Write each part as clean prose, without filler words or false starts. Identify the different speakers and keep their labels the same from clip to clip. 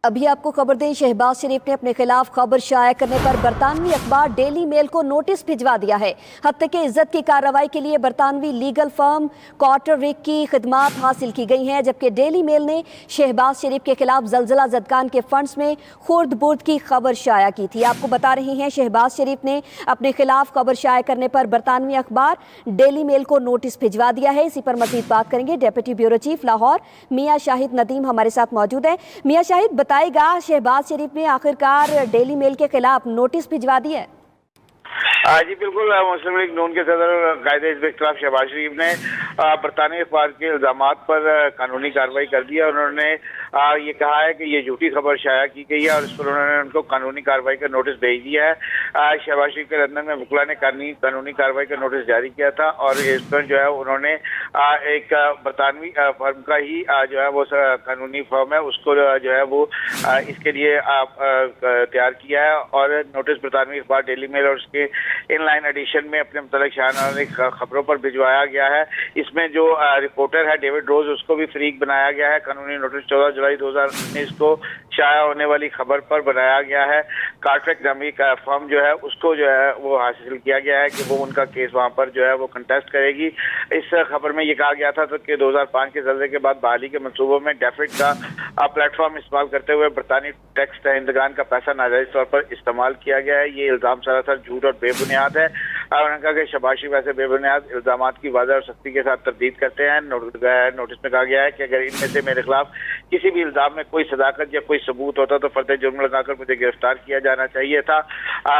Speaker 1: अभी आपको खबर दें, शहबाज शरीफ ने अपने खिलाफ खबर शाया करने पर बरतानवी अखबार डेली मेल को नोटिस भिजवा दिया है। हत्या के इज्जत की कार्रवाई के लिए बरतानवी लीगल फर्म कार्टर रिक की खिदमात हासिल की गई हैं, जबकि डेली मेल ने शहबाज शरीफ के खिलाफ जलजला जदगान के फंड्स में खुर्द बुर्द की खबर शाया की थी। आपको बता रहे हैं, शहबाज शरीफ ने अपने खिलाफ खबर शाया करने पर बरतानवी अखबार डेली मेल को नोटिस भिजवा दिया है। इसी पर मजीद बात करेंगे। डेप्यूटी ब्यूरो चीफ लाहौर मियां शाहिद नदीम हमारे साथ मौजूद है। मियां शाहिद, बताएगा शहबाज शरीफ ने आखिरकार डेली मेल के खिलाफ नोटिस भिजवा दिया है?
Speaker 2: जी बिल्कुल, मुस्लिम लीग नून के सदर कायदे के खिलाफ शहबाज शरीफ ने बरतानवी अखबार के इल्जामात पर कानूनी कार्रवाई कर दी है। उन्होंने ये कहा है कि ये झूठी खबर शाया की गई है और इस पर उन्होंने उनको कानूनी कार्रवाई का नोटिस भेज दिया है। शहबाज शरीफ के लंदन में वकील ने कानूनी कार्रवाई का नोटिस जारी किया था और इस पर जो है उन्होंने एक बरतानवी फर्म का ही जो है वो कानूनी फर्म है उसको जो है वो इसके लिए तैयार किया है और नोटिस बरतानवी अखबार डेली मेल और उसके इनलाइन एडिशन में अपने मुतल्लिक शाहनामे खबरों पर भिजवाया गया है। इसमें जो रिपोर्टर है डेविड रोज, उसको भी फरीक बनाया गया है। कानूनी नोटिस 14 जुलाई 2019 को शाया होने वाली खबर पर बनाया गया है। कार्टरेक नामी का फर्म जो है उसको जो है वो हासिल किया गया है कि वो उनका केस वहां पर जो है वो कंटेस्ट करेगी। इस खबर में ये कहा गया था कि 2005 के जल्दे के बाद बहाली के मंसूबों में डेफिड का प्लेटफॉर्म इस्तेमाल करते हुए बरतानी टैक्स दहिंदगान का पैसा नाजायज तौर पर इस्तेमाल किया गया है। ये इल्जाम सरासर झूठ और बेबुनियाद है। उन्होंने कहा कि शहबाज शरीफ ऐसे बेबुनियाद इल्जामात की वाज़ह और सख्ती के साथ तरदीद करते हैं। नोटिस में कहा गया है कि अगर इनमें से मेरे खिलाफ किसी भी इल्जाम में कोई सदाकत या कोई सबूत होता तो फर्द जुर्म लगाकर मुझे गिरफ्तार किया जाना चाहिए था।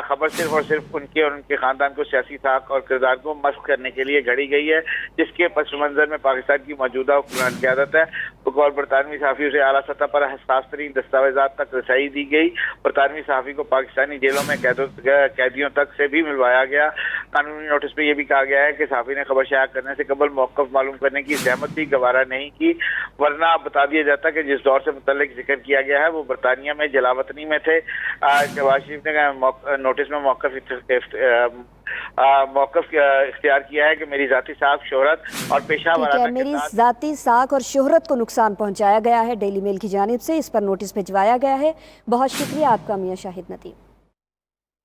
Speaker 2: खबर सिर्फ और सिर्फ उनके और उनके खानदान को सियासी साख और किरदार को मस्क करने के लिए घड़ी गई है, जिसके पस मंजर में पाकिस्तान की मौजूदा हुक्मरान क़यादत है। और बरतानवी सहाफ़ियों से आला सतह पर हसास तरीन दस्तावेजात तक रसाई दी गई। बरतानवी सहाफ़ी को पाकिस्तानी जेलों में कैदियों तक से भी मिलवाया गया। कानूनी नोटिस में यह भी कहा गया है कि सहाफ़ी ने खबर शाया करने से कबल मौक़िफ़ मालूम करने की ज़हमत भी गवारा नहीं की, वरना बता दिया जाता कि जिस दौर से मुतल्लिक जिक्र किया गया है वो बरतानिया में जलावतनी में थे। शहबाज शरीफ ने नोटिस में मौक़िफ़ इख्तियार किया है कि मेरी ज़ाती साख, शोहरत और पेशा वाराना
Speaker 1: मेरी ज़ाती साख और शोहरत को नुकसान पहुंचाया गया है डेली मेल की जानिब से। इस पर नोटिस भिजवाया गया है। बहुत शुक्रिया आपका मियां शाहिद नदीम।